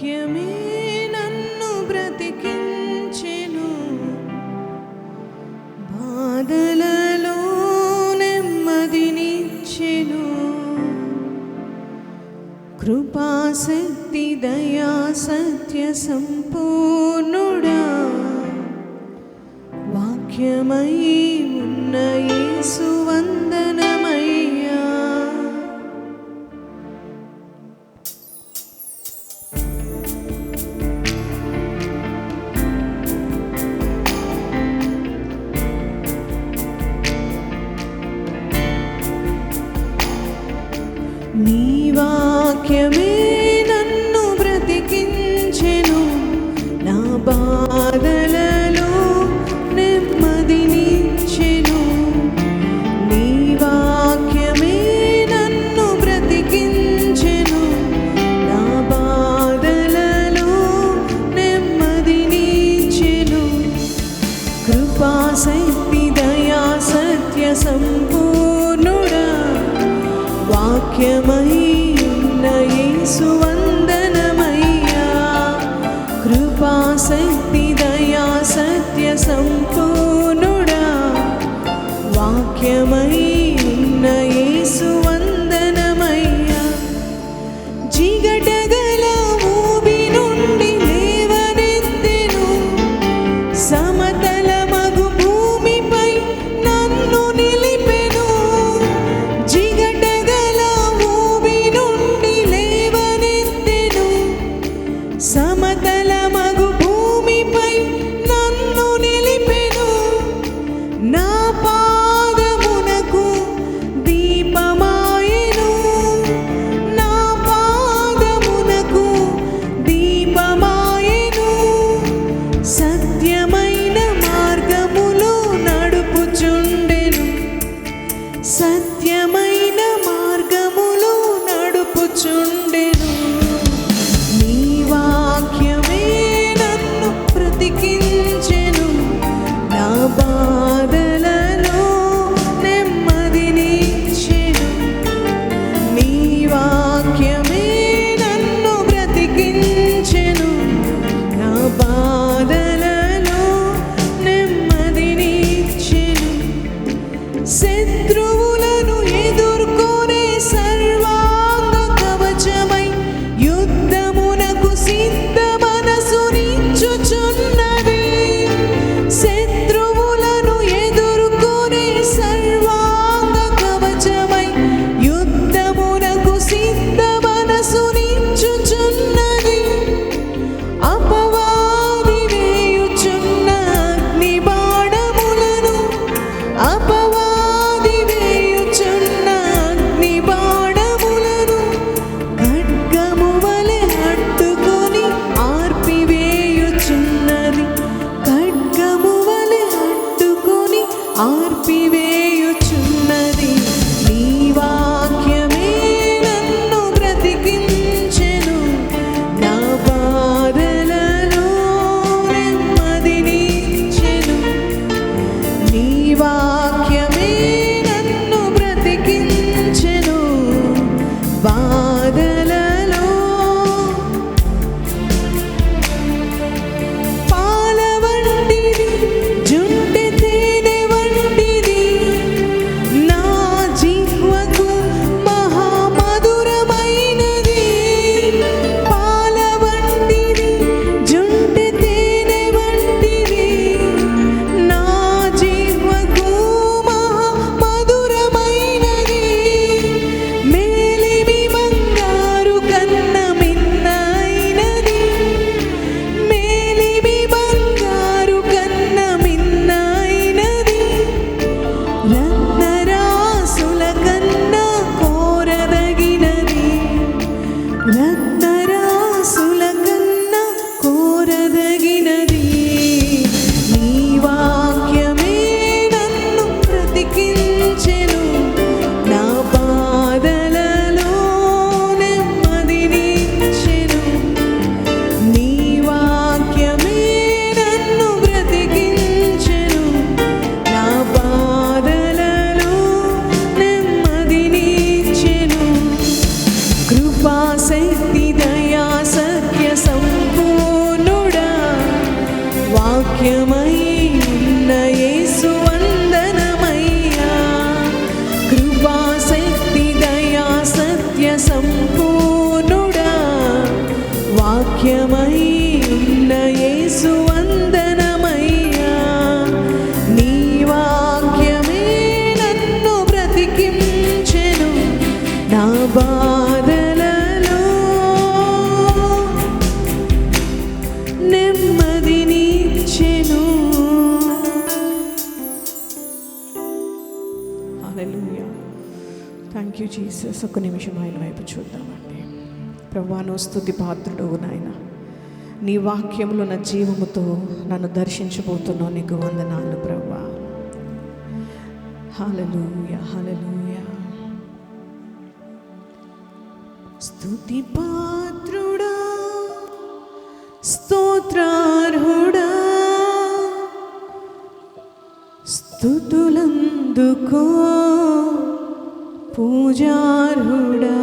వాక్యమే నన్ను బ్రతికించెను, బాధలలో నెమ్మదినిచ్చెను. కృపాశక్తి దయా సత్య సంపూర్ణుడా, వాక్యమై ఉన్న యేసు వందనమయ్యా. నీ వాక్యమే నన్ను బ్రతికించెను, నా బాధలలో నెమ్మదినిచ్చెను. నీ వాక్యమే నన్ను బ్రతికించెను, నా బాధలలో నెమ్మదినిచ్చెను. కృపాశక్తి దయా సత్య సంపూర్ణుడా, వాక్యమై ఉన్న యేసు వందనమయ్యా. కృపాశక్తి దయా సత్య సంపూర్ణుడా, వాక్యమై ఉన్న యేసు వందనమయ్యా. జిగటగల ఊబి నుండి లేవనెత్తెను, సమతల మగు భూమిపై నన్ను నిలిపెను. సమతల మగు భూమిపై నన్ను నిలిపెను. నా పాదమునకు దీపమాయెను, నా పాదమునకు దీపమాయెను. సత్యమైన మార్గములో నడుపుచుండెను, సత్యమైన మార్గములో నడుపుచుండెను. వాక్యమే నన్ను బ్రతికించెను, నా బాధలలో నెమ్మదినిచ్చెను. నీ వాక్యమే నన్ను బ్రతికించెను, నా బాధలలో నెమ్మదినిచ్చెను. శత్రువులను ఎదుర్కొనే సర్వాంగ కవచమై యుద్ధమునకు సిద్ధ మనసునిచ్చుచున్నది. శత్రువులను ఎదుర్కొనే సర్వాంగ కవచమై యుద్ధమునకు సిద్ధ మనసునిచ్చుచున్నది. అపవాది వేయుచున్న అగ్ని బాణములను, అపవాది వేయుచున్న అగ్ని బాణములను ఖడ్గము వలె అడ్డుకొని ఆర్పివేయుచున్నది, ఖడ్గము వలె అడ్డుకొని ఆర్పివేయుచున్నది. నీ వాక్యమే నన్ను బ్రతికించెను, నా బాధలలో నెమ్మదినిచ్చెను. నీ వాక్యమే నన్ను బ్రతికించెను, బాధలలో. పాల వంటిది, జుంటె తేనె వంటిది, నా జిహ్వకు మహామధురమైనది. పాల వంటిది, జుంటె తేనె వంటిది, నా జిహ్వకు మహామధురమైనది. మేలిమి బంగారు కన్న మిన్నైనది, మేలిమి బంగారు కన్న మిన్నైనది. రత్నరాసుల కన్నా కోరదగినది, రత్నరాసుల కన్నా కోరదగినది. నీ వాక్యమే నన్ను బ్రతికించెను, నా బాధలలో నెమ్మదినిచ్చెను. నీ వాక్యమే నన్ను బ్రతికించెను, నా బాధలలో నెమ్మదినిచ్చెను. కృపాశక్తి దయా సత్య హల్లెలూయా. Thank you Jesus. ఒక్క నిమిషం ఆయన వైపు చూద్దామండి. ప్రభువా, నువ్వు స్తుతి పాత్రుడు నాయన. నీ వాక్యంలో నా జీవముతో నన్ను దర్శించబోతున్నావు. నీకు వందనాలు ప్రభువా. హల్లెలూయా, హల్లెలూయా. స్తుతి పాత్రుడా, స్తోత్రార్హుడా, స్తుతులందుకో పూజార్హుడా.